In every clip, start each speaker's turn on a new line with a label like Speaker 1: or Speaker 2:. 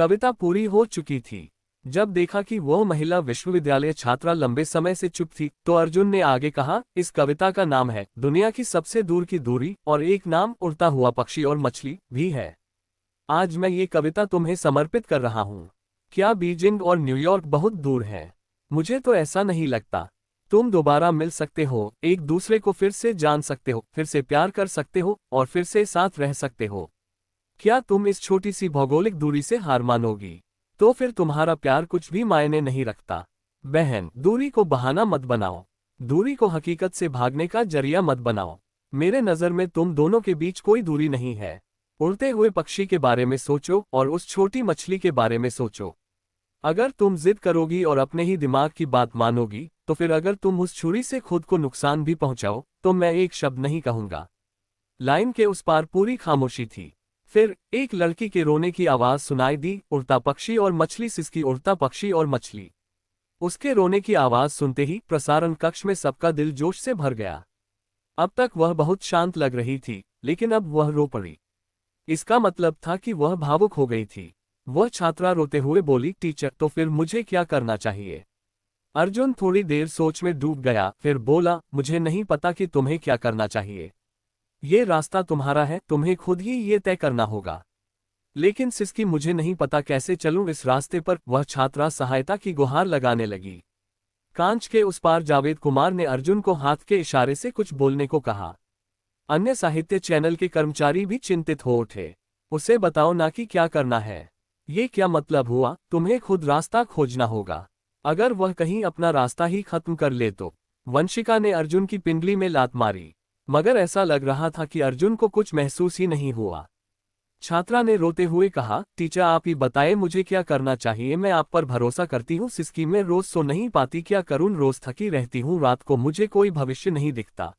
Speaker 1: कविता पूरी हो चुकी थी। जब देखा कि वह महिला विश्वविद्यालय छात्रा लंबे समय से चुप थी, तो अर्जुन ने आगे कहा, इस कविता का नाम है दुनिया की सबसे दूर की दूरी, और एक नाम उड़ता हुआ पक्षी और मछली भी है। आज मैं ये कविता तुम्हें समर्पित कर रहा हूँ। क्या बीजिंग और न्यूयॉर्क बहुत दूर है? मुझे तो ऐसा नहीं लगता। तुम दोबारा मिल सकते हो, एक दूसरे को फिर से जान सकते हो, फिर से प्यार कर सकते हो और फिर से साथ रह सकते हो। क्या तुम इस छोटी सी भौगोलिक दूरी से हार मानोगी? तो फिर तुम्हारा प्यार कुछ भी मायने नहीं रखता। बहन, दूरी को बहाना मत बनाओ। दूरी को हकीकत से भागने का जरिया मत बनाओ। मेरे नज़र में तुम दोनों के बीच कोई दूरी नहीं है। उड़ते हुए पक्षी के बारे में सोचो और उस छोटी मछली के बारे में सोचो। अगर तुम जिद करोगी और अपने ही दिमाग की बात मानोगी, तो फिर अगर तुम उस छुरी से खुद को नुकसान भी पहुंचाओ, तो मैं एक शब्द नहीं कहूंगा। लाइन के उस पार पूरी खामोशी थी। फिर एक लड़की के रोने की आवाज सुनाई दी, उड़ता पक्षी और मछली सिसकी, उड़ता पक्षी और मछली। उसके रोने की आवाज सुनते ही प्रसारण कक्ष में सबका दिल जोश से भर गया। अब तक वह बहुत शांत लग रही थी, लेकिन अब वह रो पड़ी। इसका मतलब था कि वह भावुक हो गई थी। वह छात्रा रोते हुए बोली, टीचर, तो फिर मुझे क्या करना चाहिए? अर्जुन थोड़ी देर सोच में डूब गया, फिर बोला, मुझे नहीं पता कि तुम्हें क्या करना चाहिए। ये रास्ता तुम्हारा है, तुम्हें खुद ही ये तय करना होगा। लेकिन सिसकी, मुझे नहीं पता कैसे चलूं इस रास्ते पर। वह छात्रा सहायता की गुहार लगाने लगी। कांच के उस पार जावेद कुमार ने अर्जुन को हाथ के इशारे से कुछ बोलने को कहा। अन्य साहित्य चैनल के कर्मचारी भी चिंतित हो उठे। उसे बताओ ना कि क्या करना है। ये क्या मतलब हुआ? तुम्हें खुद रास्ता खोजना होगा। अगर वह कहीं अपना रास्ता ही खत्म कर ले तो? वंशिका ने अर्जुन की पिंडली में लात मारी, मगर ऐसा लग रहा था कि अर्जुन को कुछ महसूस ही नहीं हुआ। छात्रा ने रोते हुए कहा, टीचर, आप ही बताएं मुझे क्या करना चाहिए। मैं आप पर भरोसा करती हूँ सिसकी, मैं रोज सो नहीं पाती, क्या करूँ? रोज थकी रहती हूँ, रात को मुझे कोई भविष्य नहीं दिखता।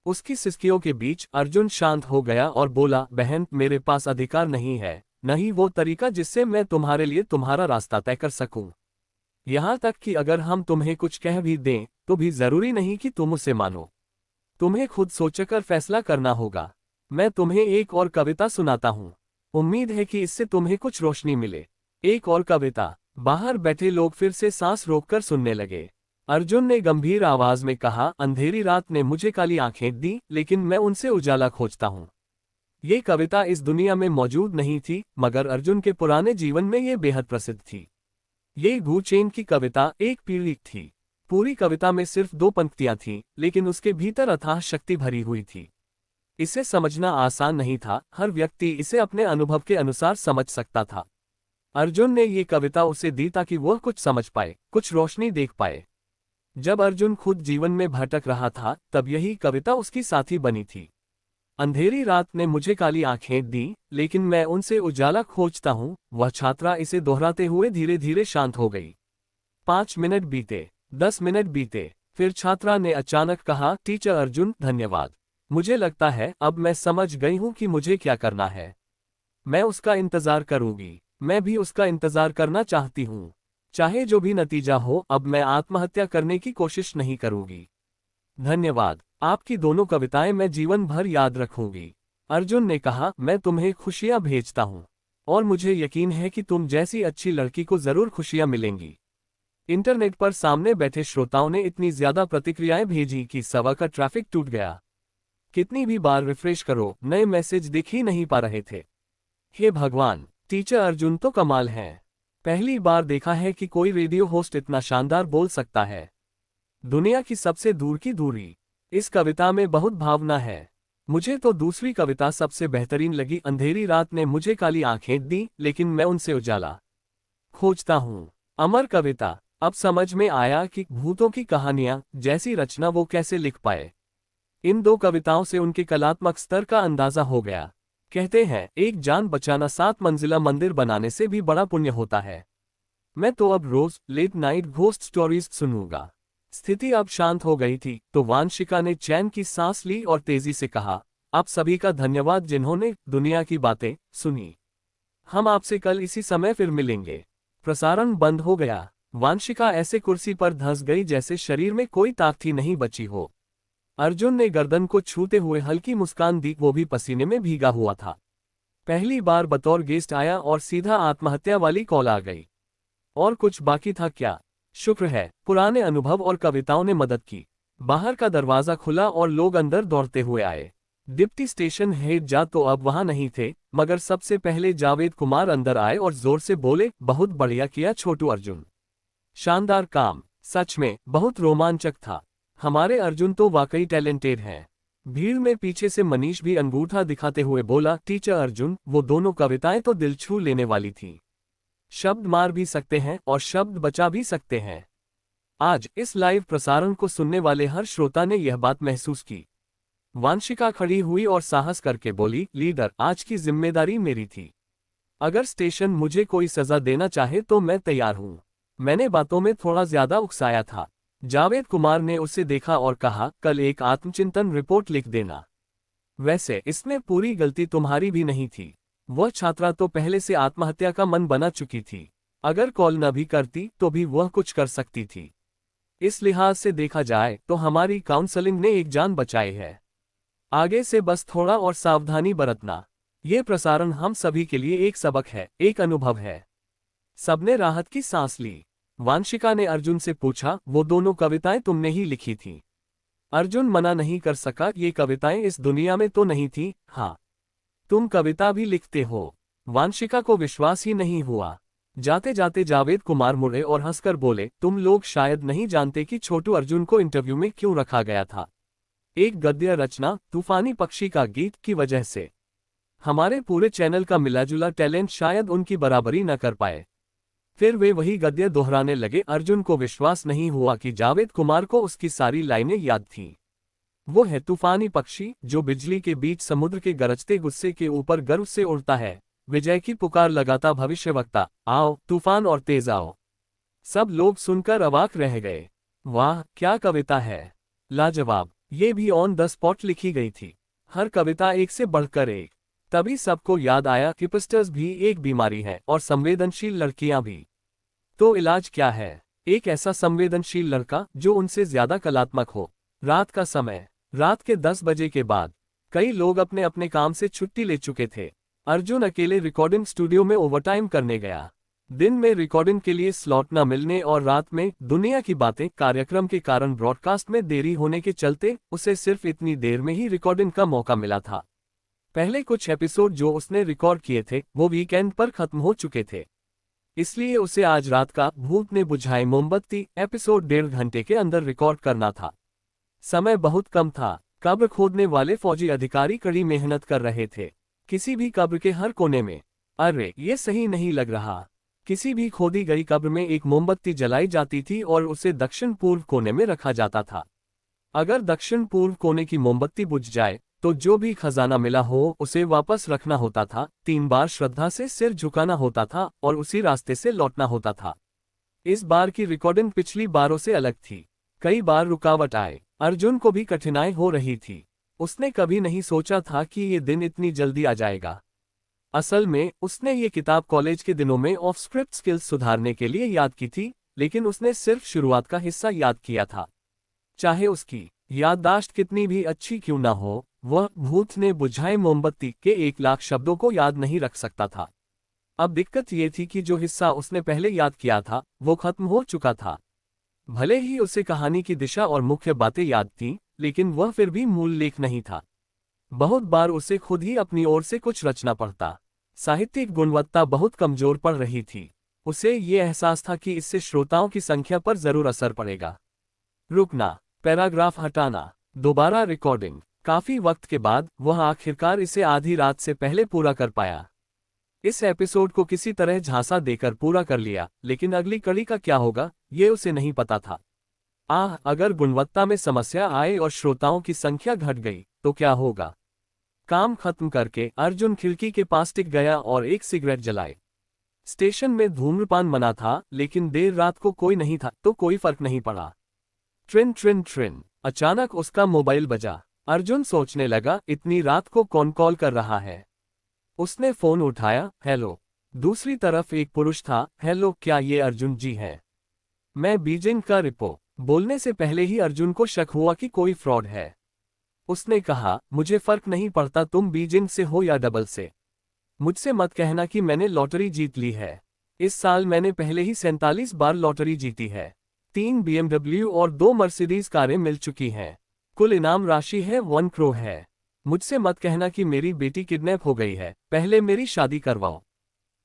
Speaker 1: उसकी सिसकियों के बीच अर्जुन शांत हो गया और बोला, बहन, मेरे पास अधिकार नहीं है, नहीं वो तरीका जिससे मैं तुम्हारे लिए तुम्हारा रास्ता तय कर सकूं। यहाँ तक कि अगर हम तुम्हें कुछ कह भी दें, तो भी जरूरी नहीं कि तुम उसे मानो। तुम्हें खुद सोचकर फैसला करना होगा। मैं तुम्हें एक और कविता सुनाता हूँ। उम्मीद है कि इससे तुम्हें कुछ रोशनी मिले। एक और कविता। बाहर बैठे लोग फिर से सांस रोककर सुनने लगे। अर्जुन ने गंभीर आवाज में कहा, अंधेरी रात ने मुझे काली आंखें दी, लेकिन मैं उनसे उजाला खोजता हूँ। ये कविता इस दुनिया में मौजूद नहीं थी, मगर अर्जुन के पुराने जीवन में ये बेहद प्रसिद्ध थी। ये गुचेन की कविता एक पीढ़ी थी। पूरी कविता में सिर्फ 2 पंक्तियां थीं, लेकिन उसके भीतर अथाह शक्ति भरी हुई थी। इसे समझना आसान नहीं था, हर व्यक्ति इसे अपने अनुभव के अनुसार समझ सकता था। अर्जुन ने ये कविता उसे दी ताकि वह कुछ समझ पाए, कुछ रोशनी देख पाए। जब अर्जुन खुद जीवन में भटक रहा था, तब यही कविता उसकी साथी बनी थी। अंधेरी रात ने मुझे काली आंखें दी, लेकिन मैं उनसे उजाला खोजता हूँ। वह छात्रा इसे दोहराते हुए धीरे धीरे शांत हो गई। 5 मिनट बीते, 10 मिनट बीते, फिर छात्रा ने अचानक कहा, टीचर अर्जुन, धन्यवाद। मुझे लगता है अब मैं समझ गई हूँ कि मुझे क्या करना है। मैं उसका इंतजार करूंगी। मैं भी उसका इंतजार करना चाहती हूँ। चाहे जो भी नतीजा हो, अब मैं आत्महत्या करने की कोशिश नहीं करूंगी। धन्यवाद। आपकी दोनों कविताएं मैं जीवन भर याद रखूंगी। अर्जुन ने कहा, मैं तुम्हें खुशियां भेजता हूं, और मुझे यकीन है कि तुम जैसी अच्छी लड़की को जरूर खुशियां मिलेंगी। इंटरनेट पर सामने बैठे श्रोताओं ने इतनी ज्यादा प्रतिक्रियाएं भेजी कि सवा का ट्रैफिक टूट गया। कितनी भी बार रिफ्रेश करो, नए मैसेज दिख ही नहीं पा रहे थे। हे भगवान, टीचर अर्जुन तो कमाल हैं। पहली बार देखा है कि कोई रेडियो होस्ट इतना शानदार बोल सकता है। दुनिया की सबसे दूर की दूरी। इस कविता में बहुत भावना है। मुझे तो दूसरी कविता सबसे बेहतरीन लगी, अंधेरी रात ने मुझे काली आंखें दी, लेकिन मैं उनसे उजाला खोजता हूँ। अमर कविता। अब समझ में आया कि भूतों की कहानियां जैसी रचना वो कैसे लिख पाए। इन 2 कविताओं से उनके कलात्मक स्तर का अंदाजा हो गया। कहते हैं, एक जान बचाना 7 मंजिला मंदिर बनाने से भी बड़ा पुण्य होता है। मैं तो अब रोज लेट नाइट घोस्ट स्टोरीज सुनूंगा। स्थिति अब शांत हो गई थी, तो वांशिका ने चैन की सांस ली और तेजी से कहा, आप सभी का धन्यवाद जिन्होंने दुनिया की बातें सुनी। हम आपसे कल इसी समय फिर मिलेंगे। प्रसारण बंद हो गया। वांशिका ऐसे कुर्सी पर धंस गई जैसे शरीर में कोई ताकत ही नहीं बची हो। अर्जुन ने गर्दन को छूते हुए हल्की मुस्कान दी, वो भी पसीने में भीगा हुआ था। पहली बार बतौर गेस्ट आया और सीधा आत्महत्या वाली कॉल आ गई। और कुछ बाकी था क्या? शुक्र है पुराने अनुभव और कविताओं ने मदद की। बाहर का दरवाजा खुला और लोग अंदर दौड़ते हुए आए। डिप्टी स्टेशन हेड जा तो अब वहां नहीं थे, मगर सबसे पहले जावेद कुमार अंदर आए और जोर से बोले, बहुत बढ़िया किया छोटू अर्जुन। शानदार काम, सच में बहुत रोमांचक था। हमारे अर्जुन तो वाकई टैलेंटेड हैं। भीड़ में पीछे से मनीष भी अंगूठा दिखाते हुए बोला, टीचर अर्जुन, वो दोनों कविताएं तो दिल छू लेने वाली थी। शब्द मार भी सकते हैं और शब्द बचा भी सकते हैं। आज इस लाइव प्रसारण को सुनने वाले हर श्रोता ने यह बात महसूस की। वांशिका खड़ी हुई और साहस करके बोली, लीडर, आज की जिम्मेदारी मेरी थी। अगर स्टेशन मुझे कोई सजा देना चाहे तो मैं तैयार हूं। मैंने बातों में थोड़ा ज्यादा उकसाया था। जावेद कुमार ने उसे देखा और कहा, कल एक आत्मचिंतन रिपोर्ट लिख देना। वैसे इसमें पूरी गलती तुम्हारी भी नहीं थी। वह छात्रा तो पहले से आत्महत्या का मन बना चुकी थी। अगर कॉल न भी करती तो भी वह कुछ कर सकती थी। इस लिहाज से देखा जाए तो हमारी काउंसलिंग ने एक जान बचाई है। आगे से बस थोड़ा और सावधानी बरतना। ये प्रसारण हम सभी के लिए एक सबक है, एक अनुभव है। सबने राहत की सांस ली। वांशिका ने अर्जुन से पूछा, वो दोनों कविताएं तुमने ही लिखी थी? अर्जुन मना नहीं कर सका, ये कविताएं इस दुनिया में तो नहीं थी। हाँ, तुम कविता भी लिखते हो। वांशिका को विश्वास ही नहीं हुआ। जाते जाते जावेद कुमार मुड़े और हंसकर बोले, तुम लोग शायद नहीं जानते कि छोटू अर्जुन को इंटरव्यू में क्यों रखा गया था। एक गद्य रचना, तूफानी पक्षी का गीत की वजह से। हमारे पूरे चैनल का मिलाजुला टैलेंट शायद उनकी बराबरी न कर पाए। फिर वे वही गद्य दोहराने लगे। अर्जुन को विश्वास नहीं हुआ कि जावेद कुमार को उसकी सारी लाइनें याद थीं। वो है तूफानी पक्षी जो बिजली के बीच समुद्र के गरजते गुस्से के ऊपर गर्व से उड़ता है, विजय की पुकार लगाता भविष्यवक्ता, आओ तूफान और तेज आओ। सब लोग सुनकर अवाक रह गए। वाह, क्या कविता है, लाजवाब। ये भी ऑन द स्पॉट लिखी गई थी। हर कविता एक से बढ़कर एक। तभी सबको याद आया कि हिपस्टर्स भी एक बीमारी है और संवेदनशील लड़कियां भी। तो इलाज क्या है? एक ऐसा संवेदनशील लड़का जो उनसे ज्यादा कलात्मक हो। रात का समय, रात के 10 बजे के बाद। कई लोग अपने अपने काम से छुट्टी ले चुके थे। अर्जुन अकेले रिकॉर्डिंग स्टूडियो में ओवरटाइम करने गया। दिन में रिकॉर्डिंग के लिए स्लॉट न मिलने और रात में दुनिया की बातें कार्यक्रम के कारण ब्रॉडकास्ट में देरी होने के चलते उसे सिर्फ इतनी देर में ही रिकॉर्डिंग का मौका मिला था। पहले कुछ एपिसोड जो उसने रिकॉर्ड किए थे वो वीकेंड पर खत्म हो चुके थे। इसलिए उसे आज रात का भूत ने बुझाई मोमबत्ती एपिसोड 1.5 घंटे के अंदर रिकॉर्ड करना था। समय बहुत कम था। कब्र खोदने वाले फौजी अधिकारी कड़ी मेहनत कर रहे थे। किसी भी कब्र के हर कोने में, अरे ये सही नहीं लग रहा, किसी भी खोदी गई कब्र में एक मोमबत्ती जलाई जाती थी और उसे दक्षिण पूर्व कोने में रखा जाता था। अगर दक्षिण पूर्व कोने की मोमबत्ती बुझ जाए तो जो भी खजाना मिला हो उसे वापस रखना होता था, 3 बार श्रद्धा से सिर झुकाना होता था और उसी रास्ते से लौटना होता था। इस बार की रिकॉर्डिंग पिछली बारों से अलग थी। कई बार रुकावट आए। अर्जुन को भी कठिनाई हो रही थी। उसने कभी नहीं सोचा था कि ये दिन इतनी जल्दी आ जाएगा। असल में उसने ये किताब कॉलेज के दिनों में ऑफ स्क्रिप्ट स्किल्स सुधारने के लिए याद की थी, लेकिन उसने सिर्फ शुरुआत का हिस्सा याद किया था। चाहे उसकी याददाश्त कितनी भी अच्छी क्यों ना हो, वह भूत ने बुझाए मोमबत्ती के 1 लाख शब्दों को याद नहीं रख सकता था। अब दिक्कत ये थी कि जो हिस्सा उसने पहले याद किया था वो खत्म हो चुका था। भले ही उसे कहानी की दिशा और मुख्य बातें याद थीं, लेकिन वह फिर भी मूल लेख नहीं था। बहुत बार उसे खुद ही अपनी ओर से कुछ रचना पड़ता। साहित्यिक गुणवत्ता बहुत कमजोर पड़ रही थी। उसे ये एहसास था कि इससे श्रोताओं की संख्या पर जरूर असर पड़ेगा। रुकना, पैराग्राफ हटाना, दोबारा रिकॉर्डिंग। काफी वक्त के बाद वह आखिरकार इसे आधी रात से पहले पूरा कर पाया। इस एपिसोड को किसी तरह झांसा देकर पूरा कर लिया, लेकिन अगली कड़ी का क्या होगा ये उसे नहीं पता था। अगर गुणवत्ता में समस्या आए और श्रोताओं की संख्या घट गई तो क्या होगा? काम खत्म करके अर्जुन खिड़की के पास टिक गया और एक सिगरेट जलाए। स्टेशन में धूम्रपान मना था, लेकिन देर रात को कोई नहीं था तो कोई फर्क नहीं पड़ा। ट्रिन ट्रिन ट्रिन, अचानक उसका मोबाइल बजा। अर्जुन सोचने लगा, इतनी रात को कौन कॉल कर रहा है। उसने फोन उठाया। हेलो। दूसरी तरफ एक पुरुष था। हेलो, क्या ये अर्जुन जी है? मैं बीजिंग का रिपो। बोलने से पहले ही अर्जुन को शक हुआ कि कोई फ्रॉड है। उसने कहा, मुझे फर्क नहीं पड़ता तुम बीजिंग से हो या डबल से। मुझसे मत कहना कि मैंने लॉटरी जीत ली है। इस साल मैंने पहले ही 47 बार लॉटरी जीती है। 3 BMW और 2 मर्सिडीज कारें मिल चुकी हैं। कुल इनाम राशि है 1 करोड़ है। मुझसे मत कहना कि मेरी बेटी किडनैप हो गई है, पहले मेरी शादी करवाओ।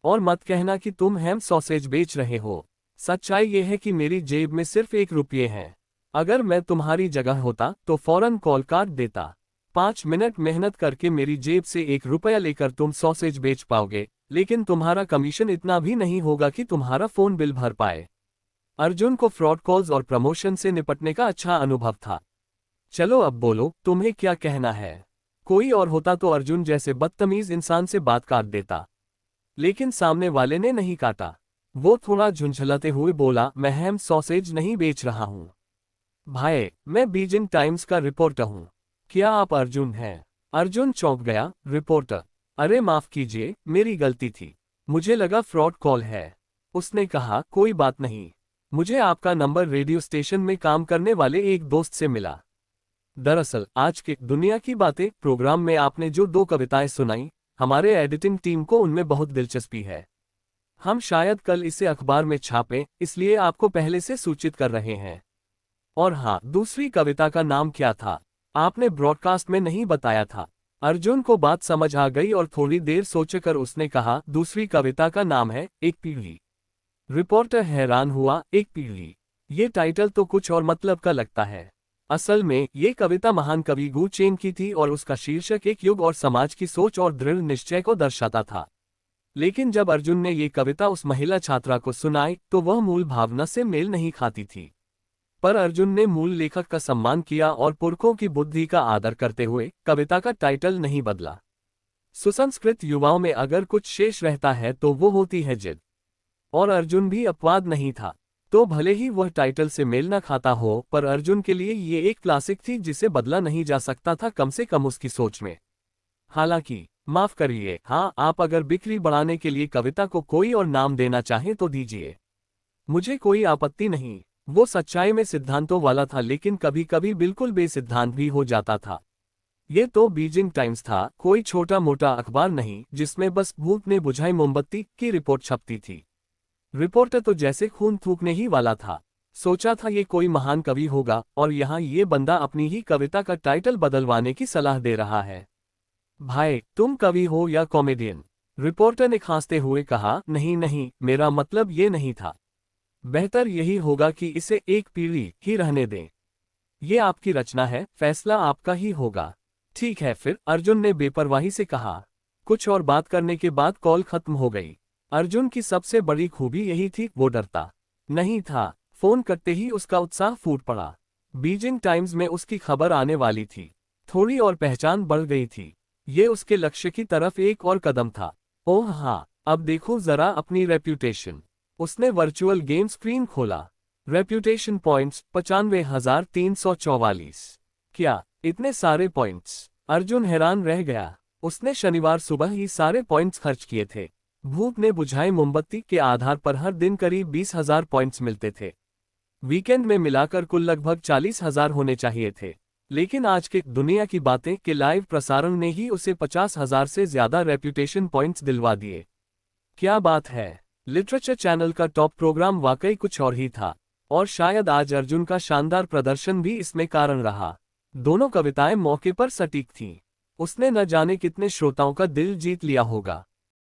Speaker 1: और मत कहना कि तुम हैम सॉसेज बेच रहे हो। सच्चाई ये है कि मेरी जेब में सिर्फ 1 रुपये हैं। अगर मैं तुम्हारी जगह होता तो फौरन कॉल काट देता। 5 मिनट मेहनत करके मेरी जेब से 1 रुपया लेकर तुम सॉसेज बेच पाओगे, लेकिन तुम्हारा कमीशन इतना भी नहीं होगा कि तुम्हारा फोन बिल भर पाए। अर्जुन को फ्रॉड कॉल्स और प्रमोशन से निपटने का अच्छा अनुभव था। चलो अब बोलो, तुम्हें क्या कहना है? कोई और होता तो अर्जुन जैसे बदतमीज इंसान से बात काट देता, लेकिन सामने वाले ने नहीं काटा। वो थोड़ा झुंझलाते हुए बोला, मैं हैम सॉसेज नहीं बेच रहा हूं भाई, मैं बीजिंग टाइम्स का रिपोर्टर हूं। क्या आप अर्जुन हैं? अर्जुन चौंक गया। रिपोर्टर? अरे माफ कीजिए, मेरी गलती थी, मुझे लगा फ्रॉड कॉल है। उसने कहा, कोई बात नहीं, मुझे आपका नंबर रेडियो स्टेशन में काम करने वाले एक दोस्त से मिला। दरअसल आज के दुनिया की बातें प्रोग्राम में आपने जो 2 कविताएं सुनाई, हमारे एडिटिंग टीम को उनमें बहुत दिलचस्पी है। हम शायद कल इसे अखबार में छापें, इसलिए आपको पहले से सूचित कर रहे हैं। और हाँ, दूसरी कविता का नाम क्या था? आपने ब्रॉडकास्ट में नहीं बताया था। अर्जुन को बात समझ आ गई और थोड़ी देर सोचकर उसने कहा, दूसरी कविता का नाम है एक पीढ़ी। रिपोर्टर हैरान हुआ, एक पीढ़ी? ये टाइटल तो कुछ और मतलब का लगता है। असल में ये कविता महान कवि गु चेन की थी और उसका शीर्षक एक युग और समाज की सोच और दृढ़ निश्चय को दर्शाता था। लेकिन जब अर्जुन ने ये कविता उस महिला छात्रा को सुनाई तो वह मूल भावना से मेल नहीं खाती थी। पर अर्जुन ने मूल लेखक का सम्मान किया और पुरखों की बुद्धि का आदर करते हुए कविता का टाइटल नहीं बदला। सुसंस्कृत युवाओं में अगर कुछ शेष रहता है तो वो होती है जिद। और अर्जुन भी अपवाद नहीं था। तो भले ही वह टाइटल से मेल न खाता हो, पर अर्जुन के लिए ये एक क्लासिक थी जिसे बदला नहीं जा सकता था, कम से कम उसकी सोच में। हालांकि माफ करिए, हाँ, आप अगर बिक्री बढ़ाने के लिए कविता को कोई और नाम देना चाहें तो दीजिए, मुझे कोई आपत्ति नहीं। वो सच्चाई में सिद्धांतों वाला था, लेकिन कभी कभी बिल्कुल बेसिद्धांत भी हो जाता था। ये तो बीजिंग टाइम्स था, कोई छोटा मोटा अखबार नहीं जिसमें बस भूत ने बुझाई मोमबत्ती की रिपोर्ट छपती थी। रिपोर्टर तो जैसे खून थूकने ही वाला था। सोचा था ये कोई महान कवि होगा और यहाँ ये बंदा अपनी ही कविता का टाइटल बदलवाने की सलाह दे रहा है। भाई, तुम कवि हो या कॉमेडियन? रिपोर्टर ने खांसते हुए कहा, नहीं नहीं, मेरा मतलब ये नहीं था। बेहतर यही होगा कि इसे एक पीढ़ी ही रहने दें। ये आपकी रचना है, फैसला आपका ही होगा। ठीक है फिर, अर्जुन ने बेपरवाही से कहा। कुछ और बात करने के बाद कॉल खत्म हो गई। अर्जुन की सबसे बड़ी खूबी यही थी, वो डरता नहीं था। फोन करते ही उसका उत्साह फूट पड़ा। बीजिंग टाइम्स में उसकी खबर आने वाली थी। थोड़ी और पहचान बढ़ गई थी। ये उसके लक्ष्य की तरफ एक और कदम था। ओह हाँ, अब देखो जरा अपनी रेप्यूटेशन। उसने वर्चुअल गेम स्क्रीन खोला। Reputation points 95,344। क्या इतने सारे पॉइंट्स? अर्जुन हैरान रह गया। उसने शनिवार सुबह ही सारे पॉइंट्स खर्च किए थे। भूत ने बुझाई मोमबत्ती के आधार पर हर दिन करीब 20,000 पॉइंट्स मिलते थे। वीकेंड में मिलाकर कुल लगभग 40,000 होने चाहिए थे। लेकिन आज के दुनिया की बातें के लाइव प्रसारण ने ही उसे 50,000 से ज्यादा रेप्यूटेशन पॉइंट्स दिलवा दिए। क्या बात है! लिटरेचर चैनल का टॉप प्रोग्राम वाकई कुछ और ही था। और शायद आज अर्जुन का शानदार प्रदर्शन भी इसमें कारण रहा। दोनों कविताएं मौके पर सटीक थीं। उसने न जाने कितने श्रोताओं का दिल जीत लिया होगा।